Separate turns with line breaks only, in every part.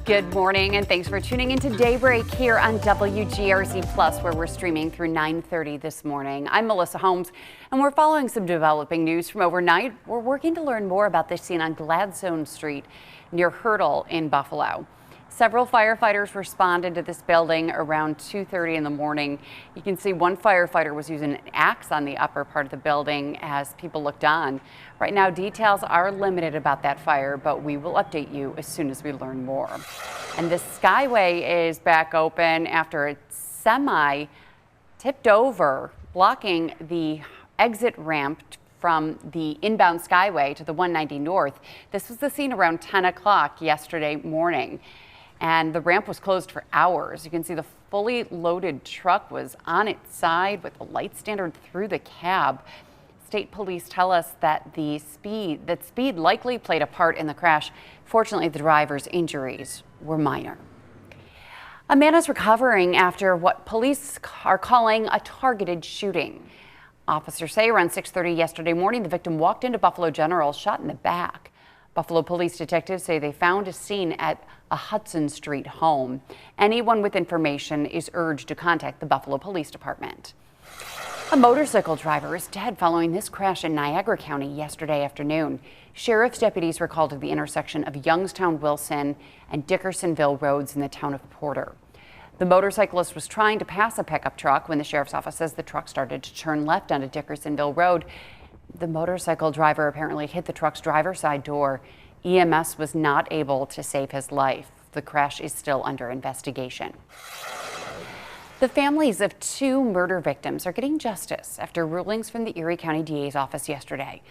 Good morning and thanks for tuning into Daybreak here on WGRZ Plus, where we're streaming through 9:30 this morning. I'm Melissa Holmes and we're following some developing news from overnight. We're working to learn more about this scene on Gladstone Street near Hurdle in Buffalo. Several firefighters responded to this building around 2:30 in the morning. You can see one firefighter was using an axe on the upper part of the building as people looked on. Right now, details are limited about that fire, but we will update you as soon as we learn more. And the Skyway is back open after a semi tipped over, blocking the exit ramp from the inbound Skyway to the 190 North. This was the scene around 10 o'clock yesterday morning. And the ramp was closed for hours. You can see the fully loaded truck was on its side with the light standard through the cab. State police tell us that speed likely played a part in the crash. Fortunately, the driver's injuries were minor. A man is recovering after what police are calling a targeted shooting. Officers say around 6:30 yesterday morning, the victim walked into Buffalo General, shot in the back. Buffalo police detectives say they found a scene at a Hudson Street home. Anyone with information is urged to contact the Buffalo Police Department. A motorcycle driver is dead following this crash in Niagara County yesterday afternoon. Sheriff's deputies were called to the intersection of Youngstown, Wilson, and Dickersonville roads in the town of Porter. The motorcyclist was trying to pass a pickup truck when the sheriff's office says the truck started to turn left onto Dickersonville Road. The motorcycle driver apparently hit the truck's driver's side door. EMS was not able to save his life. The crash is still under investigation. The families of two murder victims are getting justice after rulings from the Erie County DA's office yesterday.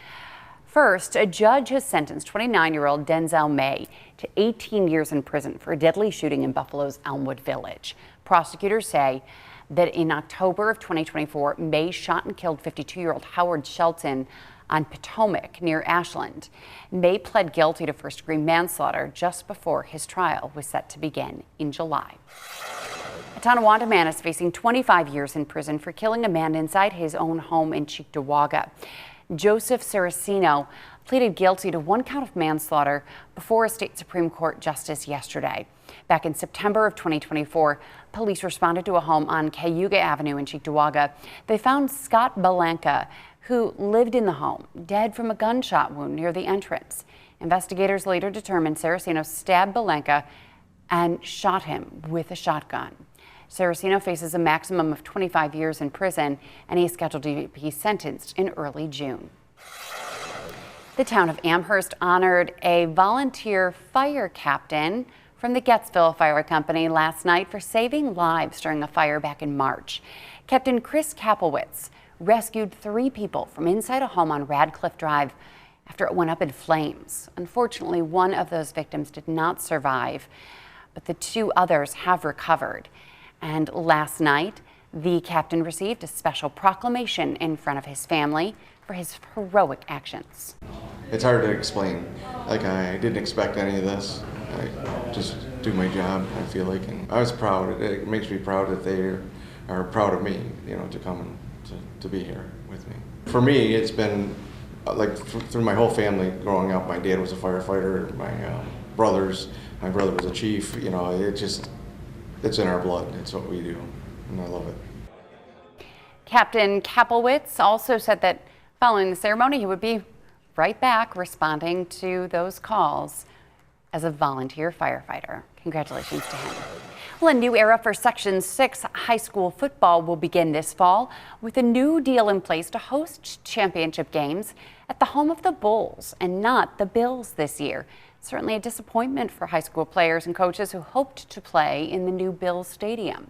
First, a judge has sentenced 29-year-old Denzel May to 18 years in prison for a deadly shooting in Buffalo's Elmwood Village. Prosecutors say that in October of 2024, May shot and killed 52-year-old Howard Shelton on Potomac near Ashland. May pled guilty to first-degree manslaughter just before his trial was set to begin in July. A Tonawanda man is facing 25 years in prison for killing a man inside his own home in Cheektowaga. Joseph Saraceno pleaded guilty to one count of manslaughter before a state Supreme Court justice yesterday. Back in September of 2024, police responded to a home on Cayuga Avenue in Cheektowaga. They found Scott Balanca, who lived in the home, dead from a gunshot wound near the entrance. Investigators later determined Saraceno stabbed Balanca and shot him with a shotgun. Saraceno faces a maximum of 25 years in prison, and he is scheduled to be sentenced in early June. The town of Amherst honored a volunteer fire captain from the Gettsville Fire Company last night for saving lives during a fire back in March. Captain Chris Kaplowitz rescued 3 people from inside a home on Radcliffe Drive after it went up in flames. Unfortunately, one of those victims did not survive, but the 2 others have recovered. And last night, the captain received a special proclamation in front of his family for his heroic actions.
It's hard to explain. Like, I didn't expect any of this. I just do my job, I feel like, and I was proud. It makes me proud that they are proud of me, you know, to come and to be here with me. For me, it's been like through my whole family growing up. My dad was a firefighter, my brother was a chief, you know, it's in our blood. It's what we do, and I love it.
Captain Kaplowitz also said that following the ceremony, he would be right back responding to those calls as a volunteer firefighter. Congratulations to him. Well, a new era for Section 6 high school football will begin this fall with a new deal in place to host championship games at the home of the Bulls and not the Bills this year. Certainly a disappointment for high school players and coaches who hoped to play in the new Bills Stadium.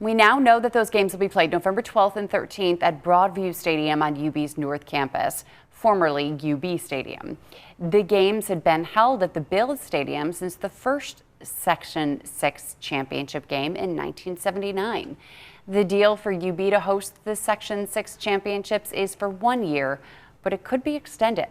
We now know that those games will be played November 12th and 13th at Broadview Stadium on UB's North Campus, formerly UB Stadium. The games had been held at the Bills Stadium since the first Section 6 championship game in 1979. The deal for UB to host the Section 6 championships is for 1 year, but it could be extended.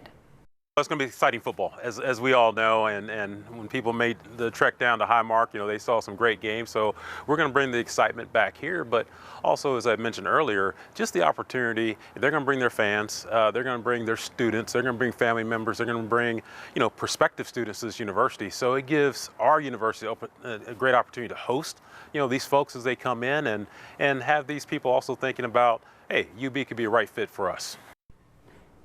It's going to be exciting football, as we all know, and when people made the trek down to Highmark, they saw some great games. So we're going to bring the excitement back here, but also, as I mentioned earlier, just the opportunity. They're going to bring their fans, they're going to bring their students, they're going to bring family members, they're going to bring prospective students to this university. So it gives our university a great opportunity to host these folks as they come in, and have these people also thinking about, hey, UB could be a right fit for us.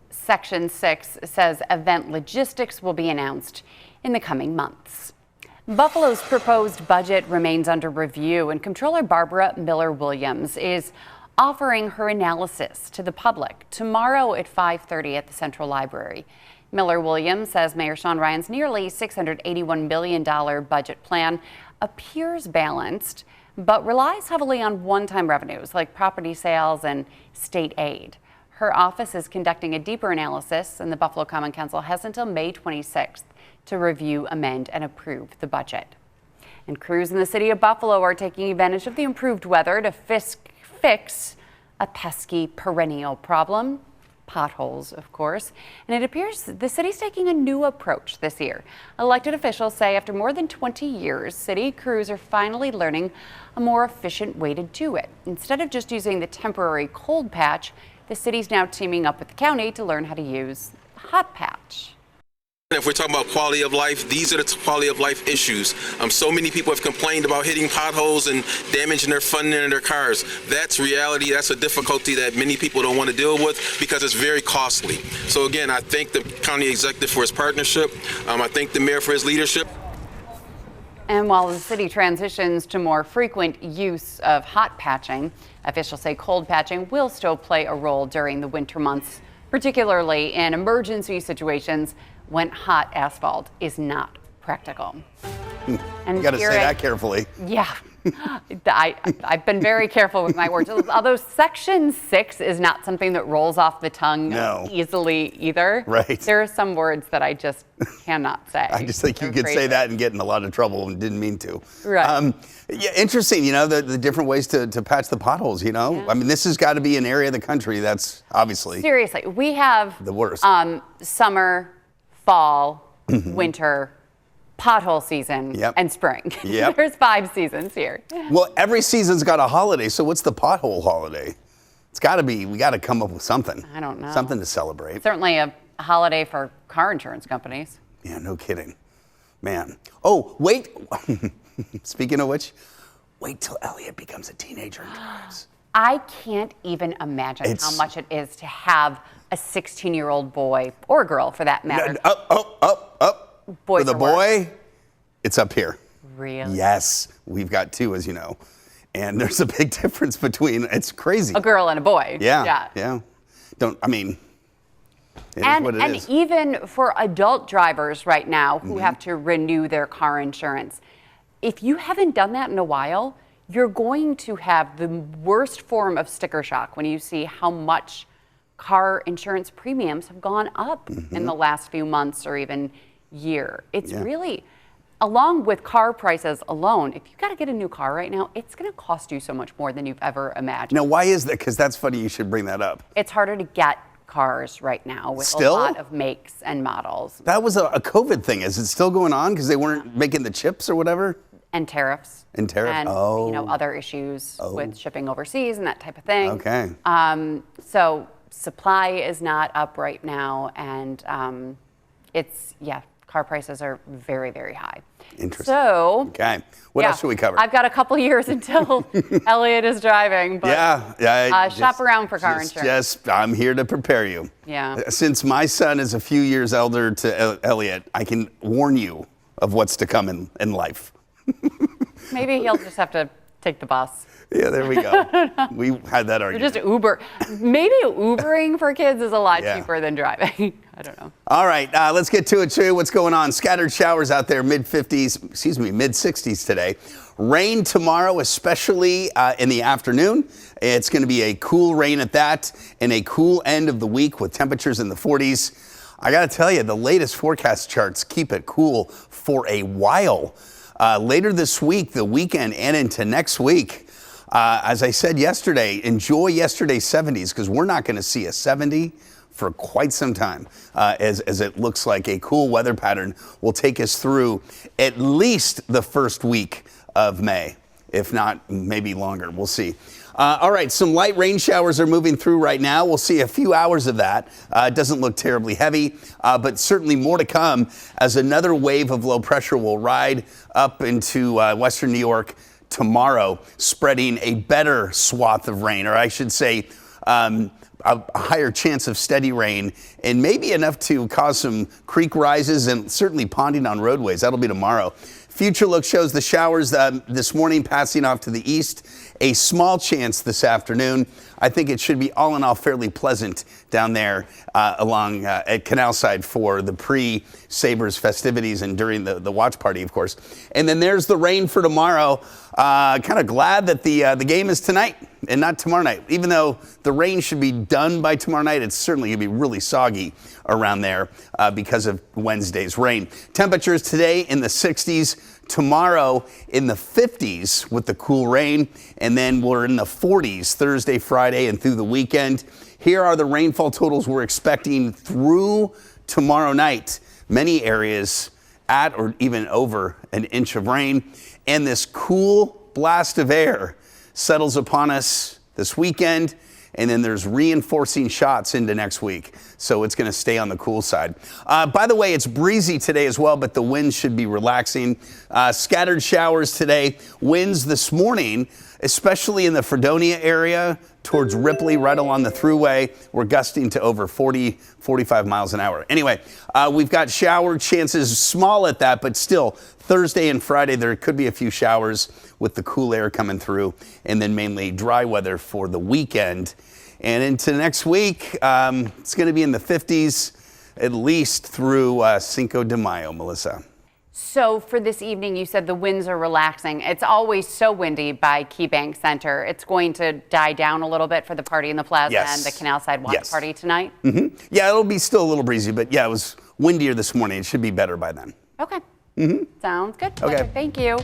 Section 6 says event logistics will be announced in the coming months. Buffalo's proposed budget remains under review, and Comptroller Barbara Miller-Williams is offering her analysis to the public tomorrow at 5:30 at the Central Library. Miller-Williams says Mayor Sean Ryan's nearly $681 million budget plan appears balanced, but relies heavily on one-time revenues like property sales and state aid. Her office is conducting a deeper analysis, and the Buffalo Common Council has until May 26th to review, amend, and approve the budget. And crews in the city of Buffalo are taking advantage of the improved weather to fix a pesky perennial problem. Potholes, of course. And it appears the city's taking a new approach this year. Elected officials say after more than 20 years, city crews are finally learning a more efficient way to do it. Instead of just using the temporary cold patch, the city's now teaming up with the county to learn how to use the hot patch.
If we're talking about quality of life, these are the quality of life issues. So many people have complained about hitting potholes and damaging their funding in their cars. That's reality. That's a difficulty that many people don't want to deal with because it's very costly. So again, I thank the county executive for his partnership. I thank the mayor for his leadership.
And while the city transitions to more frequent use of hot patching, officials say cold patching will still play a role during the winter months, particularly in emergency situations when hot asphalt is not practical.
And you got to say that carefully.
Yeah. I've been very careful with my words. Although Section 6 is not something that rolls off the tongue easily either.
Right.
There are some words that I just cannot say.
I just think you could say that and get in a lot of trouble and didn't mean to.
Right.
Yeah, interesting, the different ways to patch the potholes, Yeah. I mean, this has got to be an area of the country that's obviously.
Seriously, we have
the worst.
Summer, fall, winter, pothole season, and spring.
Yep.
There's 5 seasons here.
Well, every season's got a holiday, so what's the pothole holiday? It's got to be, we got to come up with something.
I don't know.
Something to celebrate.
Certainly a holiday for car insurance companies.
Yeah, no kidding. Man. Oh, wait. Speaking of which, wait till Elliot becomes a teenager and drives.
I can't even imagine how much it is to have a 16-year-old boy, or girl for that matter.
Up.
Boys
For the boy, it's up here.
Really?
Yes. We've got 2, as you know. And there's a big difference between, it's crazy.
A girl and a boy.
Yeah.
And even for adult drivers right now who have to renew their car insurance, if you haven't done that in a while, you're going to have the worst form of sticker shock when you see how much car insurance premiums have gone up in the last few months or even year. It's really, along with car prices alone, if you've got to get a new car right now, it's going to cost you so much more than you've ever imagined.
Now, why is that? Because that's funny you should bring that up.
It's harder to get cars right now with a lot of makes and models.
That was a COVID thing. Is it still going on because they weren't making the chips or whatever?
And tariffs.
And
other issues with shipping overseas and that type of thing.
Okay.
So supply is not up right now, and car prices are very, very high.
Interesting.
So,
okay. What else should we cover?
I've got a couple years until Elliot is driving, but shop around for car insurance.
I'm here to prepare you.
Yeah.
Since my son is a few years elder to Elliot, I can warn you of what's to come in life.
Maybe he'll just have to take the bus.
Yeah, there we go. We had that argument.
Just Uber. Maybe Ubering for kids is a lot cheaper than driving. I don't know.
All right, let's get to it, show you what's going on. Scattered showers out there, mid-60s today. Rain tomorrow, especially in the afternoon. It's going to be a cool rain at that, and a cool end of the week with temperatures in the 40s. I got to tell you, the latest forecast charts keep it cool for a while. Later this week, the weekend, and into next week. As I said yesterday, enjoy yesterday's 70s because we're not going to see a 70 for quite some time, as it looks like a cool weather pattern will take us through at least the first week of May, if not maybe longer. We'll see. All right, some light rain showers are moving through right now. We'll see a few hours of that. It doesn't look terribly heavy, but certainly more to come as another wave of low pressure will ride up into western New York tomorrow, spreading a better swath of rain, or I should say a higher chance of steady rain, and maybe enough to cause some creek rises and certainly ponding on roadways. That'll be tomorrow. Future look shows the showers this morning passing off to the east. A small chance this afternoon. I think it should be all in all fairly pleasant down there along at Canal Side for the pre-Sabres festivities and during the watch party, of course. And then there's the rain for tomorrow. Kind of glad that the game is tonight and not tomorrow night. Even though the rain should be done by tomorrow night, it's certainly going to be really soggy around there because of Wednesday's rain. Temperatures today in the 60s. Tomorrow in the 50s with the cool rain, and then we're in the 40s Thursday, Friday, and through the weekend. Here are the rainfall totals we're expecting through tomorrow night. Many areas at or even over an inch of rain, and this cool blast of air settles upon us this weekend, and then there's reinforcing shots into next week. So it's going to stay on the cool side. By the way, it's breezy today as well, but the winds should be relaxing. Scattered showers today. Winds this morning, especially in the Fredonia area towards Ripley, right along the thruway. We're gusting to over 40, 45 miles an hour. Anyway, we've got shower chances, small at that, but still Thursday and Friday, there could be a few showers with the cool air coming through, and then mainly dry weather for the weekend. And into next week, it's going to be in the 50s, at least through Cinco de Mayo, Melissa.
So for this evening, you said the winds are relaxing. It's always so windy by KeyBank Center. It's going to die down a little bit for the party in the plaza and the Canal Side watch party tonight?
Mm-hmm. Yeah, it'll be still a little breezy, but yeah, it was windier this morning. It should be better by then.
Okay.
Mm-hmm.
Sounds good.
Okay.
Thank you.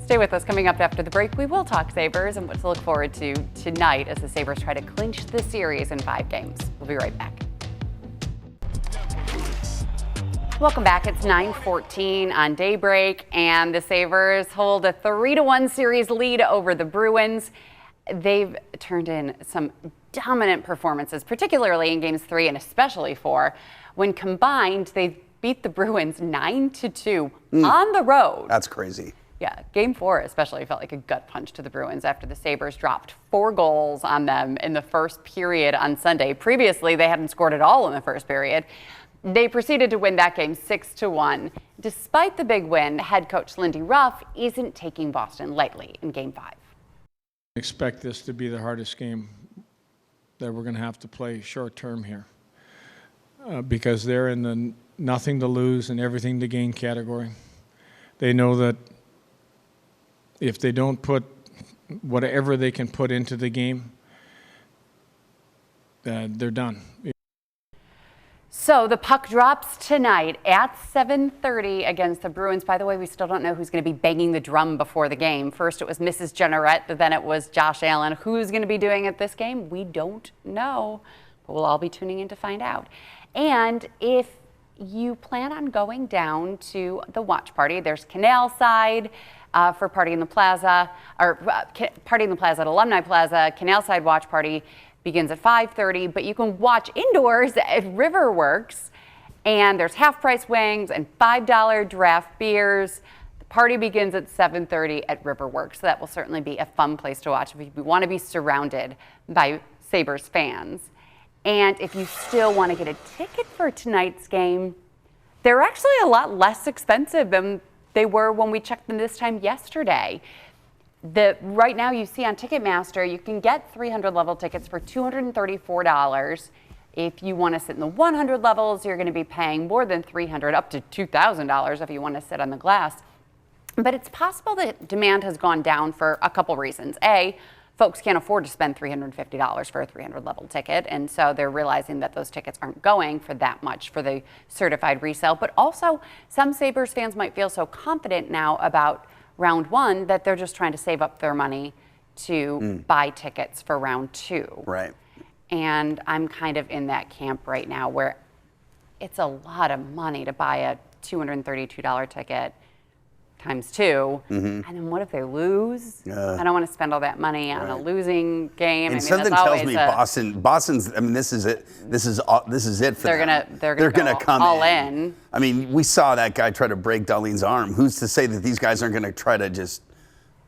Stay with us. Coming up after the break, we will talk Sabres and what to look forward to tonight as the Sabres try to clinch the series in 5 games. We'll be right back. Welcome back. It's 9:14 on Daybreak, and the Sabres hold a 3-1 series lead over the Bruins. They've turned in some dominant performances, particularly in games 3 and especially 4. When combined, they beat the Bruins 9-2 on the road.
That's crazy.
Yeah, game 4 especially felt like a gut punch to the Bruins after the Sabres dropped 4 goals on them in the first period on Sunday. Previously, they hadn't scored at all in the first period. They proceeded to win that game 6-1. Despite the big win, head coach Lindy Ruff isn't taking Boston lightly in game 5.
I expect this to be the hardest game that we're going to have to play short term here because they're in the nothing to lose and everything to gain category. They know that if they don't put whatever they can put into the game, they're done.
So the puck drops tonight at 7:30 against the Bruins. By the way, we still don't know who's going to be banging the drum before the game. First it was Mrs. Jenneret, then it was Josh Allen. Who's going to be doing it this game? We don't know, but we'll all be tuning in to find out. And if you plan on going down to the watch party, there's Canal Side for Party in the Plaza, or Party in the Plaza at Alumni Plaza. Canal Side watch party begins at 5:30, but you can watch indoors at Riverworks, and there's half-price wings and $5 draft beers. The party begins at 7:30 at Riverworks, so that will certainly be a fun place to watch if you want to be surrounded by Sabres fans. And if you still want to get a ticket for tonight's game, they're actually a lot less expensive than they were when we checked them this time yesterday. Right now you see on Ticketmaster, you can get 300 level tickets for $234. If you want to sit in the 100 levels, you're going to be paying more than $300, up to $2,000 if you want to sit on the glass. But it's possible that demand has gone down for a couple reasons. A, folks can't afford to spend $350 for a 300 level ticket, and so they're realizing that those tickets aren't going for that much for the certified resale. But also, some Sabres fans might feel so confident now about round 1 that they're just trying to save up their money to buy tickets for round 2.
Right.
And I'm kind of in that camp right now where it's a lot of money to buy a $232 ticket times 2. And then what if they lose? I don't want to spend all that money on a losing game.
And
I mean,
something
that's
tells
always
me Boston's. I mean, this is it. This is it for them.
They're gonna go
come
all in.
I mean, we saw that guy try to break Darlene's arm. Who's to say that these guys aren't going to try to just?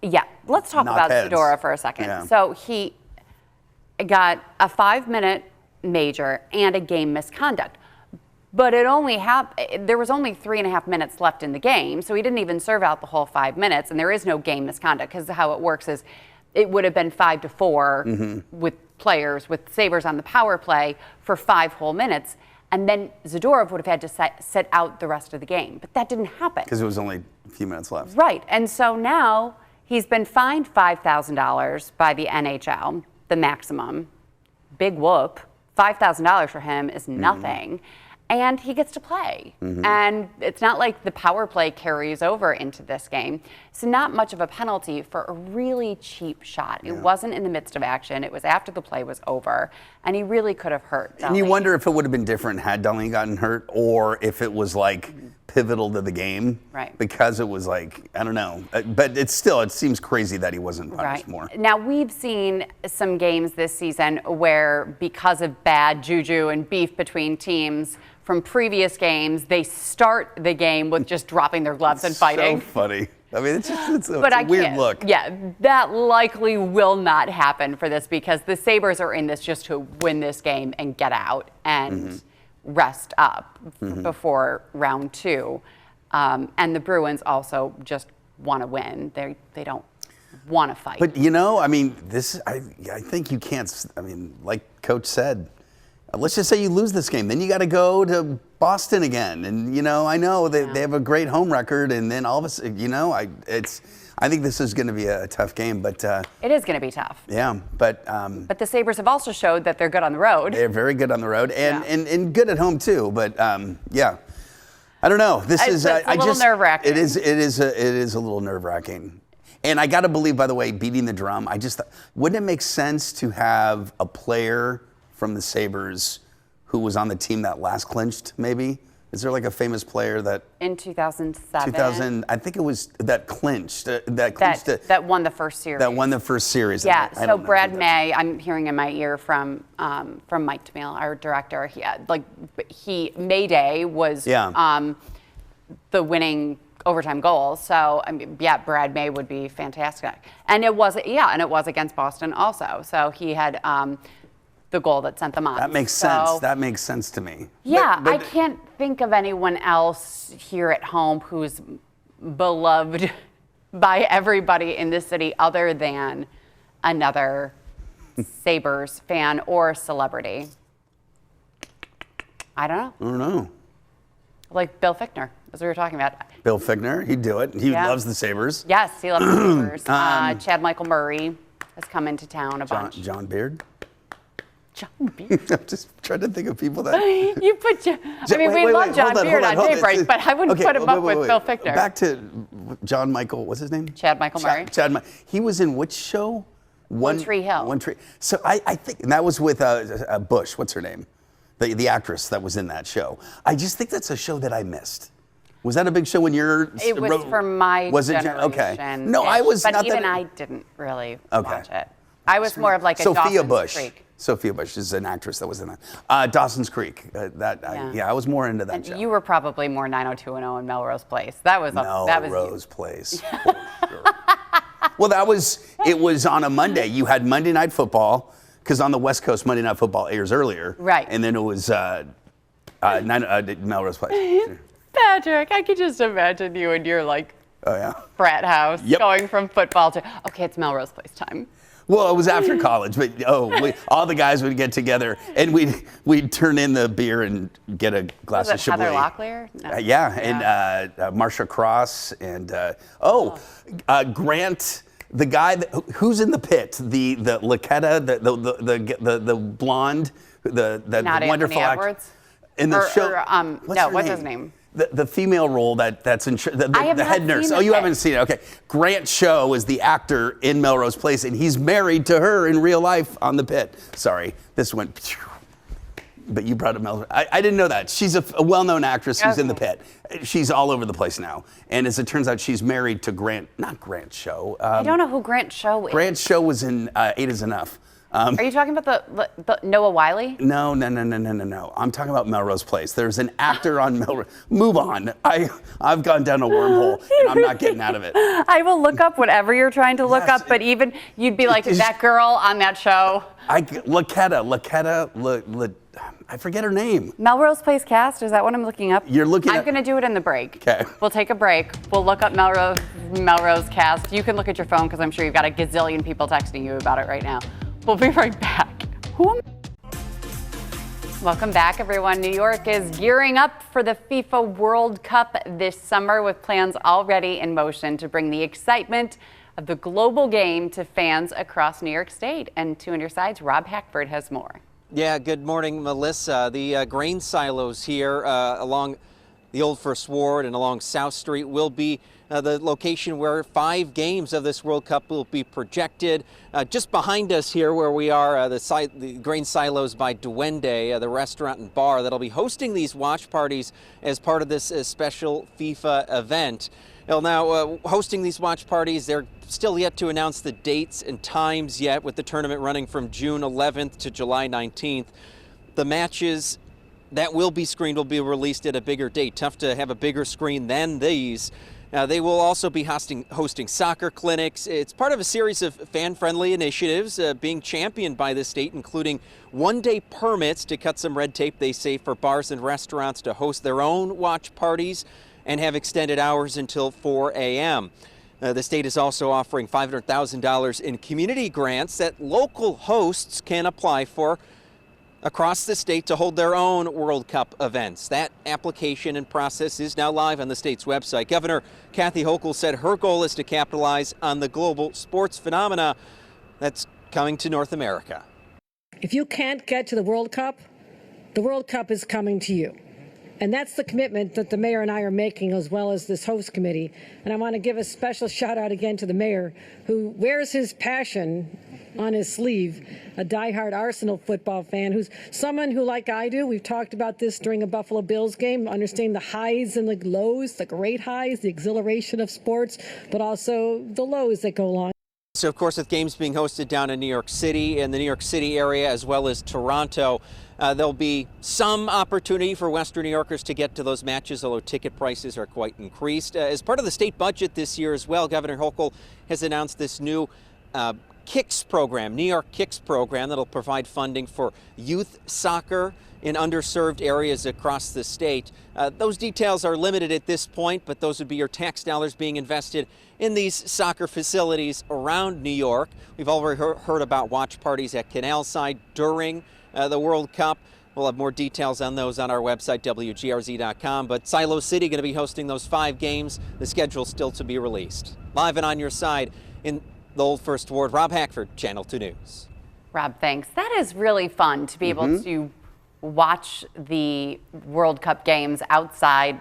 Yeah, let's talk
knock
about
heads.
Zadorov for a second.
Yeah.
So he got a 5-minute major and a game misconduct. But it only there was only 3.5 minutes left in the game, so he didn't even serve out the whole 5 minutes, and there is no game misconduct because how it works is it would have been 5-4 with players, with Sabres on the power play for 5 whole minutes, and then Zadorov would have had to sit out the rest of the game. But that didn't happen.
Because it was only a few minutes left.
Right, and so now he's been fined $5,000 by the NHL, the maximum. Big whoop. $5,000 for him is nothing. And he gets to play. And it's not like the power play carries over into this game. So not much of a penalty for a really cheap shot. It wasn't in the midst of action. It was after the play was over. And he really could have hurt Darlene.
And you wonder if it would have been different had Darlene gotten hurt, or if it was like pivotal to the game.
Right.
Because it was like, I don't know. But it seems crazy that he wasn't punished more.
Now, we've seen some games this season where because of bad juju and beef between teams from previous games, they start the game with just dropping their gloves and fighting.
So funny. I mean, it's a
But
weird look.
Yeah, that likely will not happen for this because the Sabres are in this just to win this game and get out and rest up before round 2. And the Bruins also just want to win. They don't want to fight.
But I mean, I think you can't. I mean, like Coach said, let's just say you lose this game, then you got to go to Boston again, and I know they have a great home record, and then all of a sudden, I think this is going to be a tough game, but
it is going to be tough.
Yeah, but
the Sabres have also showed that they're good on the road.
They're very good on the road, and good at home too. But yeah, I don't know. This is
a little nerve-wracking.
It is a little nerve-wracking. And I got to believe, by the way, beating the drum. I just wouldn't it make sense to have a player from the Sabres who was on the team that last clinched, maybe? Is there like a famous player that...
In 2007.
I think it was that clinched.
That won the first series.
That won the first series.
Yeah, so Brad May, I'm hearing in my ear from Mike DeMille, our director, May Day was the winning overtime goal. So, I mean, Brad May would be fantastic. And it was against Boston also. So he had... the goal that sent them on.
That makes sense. That makes sense to me.
Yeah, but I can't think of anyone else here at home who's beloved by everybody in this city other than another Sabres fan or celebrity. I don't know. Like Bill Fichtner, as we were talking about.
Bill Fichtner, he'd do it. He loves the Sabres.
Yes, he loves the Sabres. Chad Michael Murray has come into town a bunch.
John Beard.
John Beard.
I'm just trying to think of people that...
You put we love John Beard on Daybreak, but I wouldn't put him up with Bill Fichtner.
Back to John Michael, what's his name?
Chad Michael Murray.
He was in which show?
One Tree Hill.
One Tree. So I think, and that was with Bush, what's her name? The actress that was in that show. I just think that's a show that I missed. Was that a big show when you're...
It was for my generation.
Okay. No, I was...
But even I didn't really watch it. I was more of like a
Sophia
Dawson's
Bush.
Creek.
Sophia Bush is an actress that was in that. Dawson's Creek. I was more into that show.
You were probably more 90210 in Melrose Place. Melrose
Place. For sure. Well, it was on a Monday. You had Monday Night Football, because on the West Coast, Monday Night Football airs earlier.
Right.
And then it was Melrose Place.
Patrick, I could just imagine you and your frat house going from football to, okay, it's Melrose Place time.
Well, it was after college, but all the guys would get together and we'd turn in the beer and get a glass of Chablis.
Heather Locklear? No.
And Marsha Cross and Grant, the guy who's in the pit, the Laquetta, the blonde, the
Not
wonderful
Anthony Edwards?
in the show.
what's his name?
the female role that's in
I have
the
not
head nurse.
seen
Oh, you
it.
haven't seen it. Okay. Grant Show is the actor in Melrose Place, and he's married to her in real life on The Pit. Sorry, this went. But you brought up Melrose. I didn't know that. She's a well-known actress who's in The Pit. She's all over the place now. And as it turns out, she's married to not Grant Show.
I don't know who Grant Show is.
Grant Show was in 8 is Enough.
Are you talking about the Noah Wiley?
No. I'm talking about Melrose Place. There's an actor on Melrose. Move on. I've gone down a wormhole, and I'm not getting out of it.
I will look up whatever you're trying to look up, but even you'd be like, that girl on that show.
I forget her name.
Melrose Place cast, is that what I'm looking up?
You're looking
I'm going to do it in the break.
Okay.
We'll take a break. We'll look up Melrose cast. You can look at your phone because I'm sure you've got a gazillion people texting you about it right now. We'll be right back. Welcome back, everyone. New York is gearing up for the FIFA World Cup this summer with plans already in motion to bring the excitement of the global game to fans across New York State. And 2 on your sides, Rob Hackford has more.
Yeah, good morning, Melissa. The grain silos here along the Old First Ward and along South Street will be the location where 5 games of this World Cup will be projected. Just behind us here where we are, the grain silos by Duende, the restaurant and bar that'll be hosting these watch parties as part of this special FIFA event. Well, now, hosting these watch parties, they're still yet to announce the dates and times yet, with the tournament running from June 11th to July 19th. The matches that will be screened will be released at a bigger date. Tough to have a bigger screen than these. They will also be hosting soccer clinics. It's part of a series of fan-friendly initiatives being championed by the state, including one-day permits to cut some red tape, they say, for bars and restaurants to host their own watch parties and have extended hours until 4 a.m. The state is also offering $500,000 in community grants that local hosts can apply for across the state to hold their own World Cup events. That application and process is now live on the state's website. Governor Kathy Hochul said her goal is to capitalize on the global sports phenomena that's coming to North America.
If you can't get to the World Cup is coming to you. And that's the commitment that the mayor and I are making, as well as this host committee. And I want to give a special shout out again to the mayor, who wears his passion on his sleeve, a diehard Arsenal football fan, who's someone who, like I do, we've talked about this during a Buffalo Bills game, understanding the highs and the lows, the great highs, the exhilaration of sports, but also the lows that go along.
So, of course, with games being hosted down in New York City and the New York City area, as well as Toronto, there'll be some opportunity for Western New Yorkers to get to those matches, although ticket prices are quite increased. As part of the state budget this year as well, Governor Hochul has announced this new Kicks program, New York Kicks program, that'll provide funding for youth soccer in underserved areas across the state. Those details are limited at this point, but those would be your tax dollars being invested in these soccer facilities around New York. We've already heard about watch parties at Canal Side during the World Cup. We'll have more details on those on our website, WGRZ.com. But Silo City going to be hosting those 5 games. The schedule's still to be released. Live and on your side in the Old First Ward, Rob Hackford, Channel 2 News.
Rob, thanks. That is really fun to be able to watch the World Cup games outside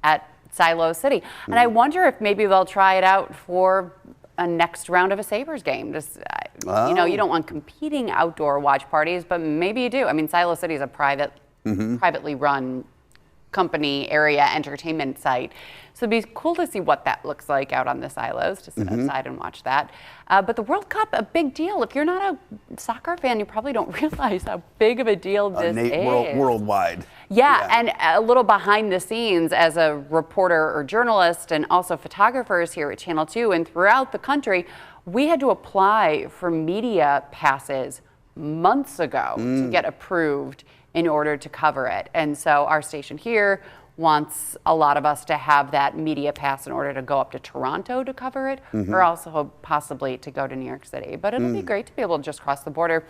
at Silo City. And I wonder if maybe they'll try it out for a next round of a Sabres game. Just, you know, you don't want competing outdoor watch parties, but maybe you do. I mean, Silo City is a privately run company area entertainment site. So it'd be cool to see what that looks like out on the silos, to sit outside and watch that. But the World Cup, a big deal. If you're not a soccer fan, you probably don't realize how big of a deal this is.
Worldwide.
Yeah, and a little behind the scenes as a reporter or journalist, and also photographers here at Channel 2 and throughout the country, we had to apply for media passes months ago to get approved in order to cover it. And so our station here wants a lot of us to have that media pass in order to go up to Toronto to cover it, or also possibly to go to New York City. But it'll be great to be able to just cross the border,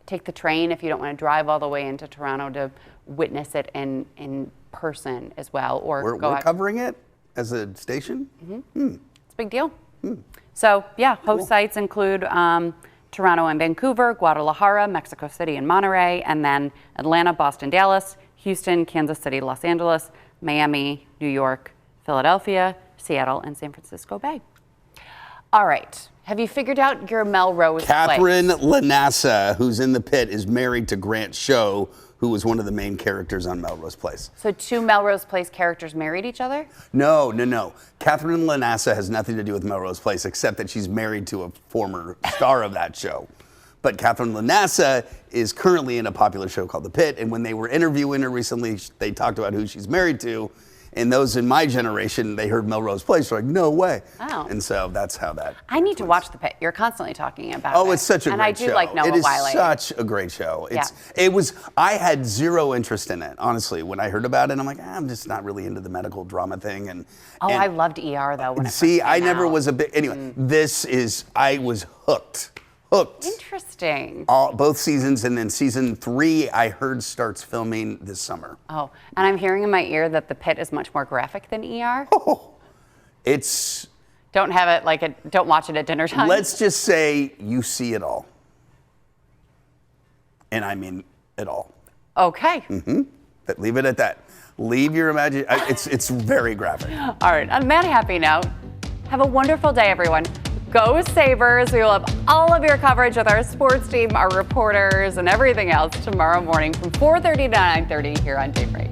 take the train if you don't want to drive all the way into Toronto to witness it in person as well. Or
We're covering it as a station?
It's a big deal. So yeah, host sites include Toronto and Vancouver, Guadalajara, Mexico City and Monterrey, and then Atlanta, Boston, Dallas, Houston, Kansas City, Los Angeles, Miami, New York, Philadelphia, Seattle, and San Francisco Bay. All right. Have you figured out your Melrose
Catherine
Place?
Lanassa, who's in the pit, is married to Grant Show, who was one of the main characters on Melrose Place.
So 2 Melrose Place characters married each other?
No. Catherine Lanassa has nothing to do with Melrose Place, except that she's married to a former star of that show. But Catherine Lanassa is currently in a popular show called The Pit, and when they were interviewing her recently, they talked about who she's married to, and those in my generation, they heard Melrose Place, they're like, no way.
Oh.
And so that's how that
I need to watch The Pit. You're constantly talking about it.
Oh, it's such a great show.
And I do like Noah Wyle.
It is such a great show. I had zero interest in it, honestly. When I heard about it, I'm like, I'm just not really into the medical drama thing. And
I loved ER though. When
I never was a big, anyway, I was hooked.
Interesting.
Both seasons, and then season 3, I heard, starts filming this summer.
Oh, and I'm hearing in my ear that The Pit is much more graphic than ER.
It's...
Don't watch it at dinner time.
Let's just say you see it all. And I mean it all.
Okay.
But leave it at that. Leave your imagination. It's very graphic.
All right, on that happy note, have a wonderful day, everyone. Go Sabres. We will have all of your coverage with our sports team, our reporters, and everything else tomorrow morning from 4:30 to 9:30 here on Daybreak.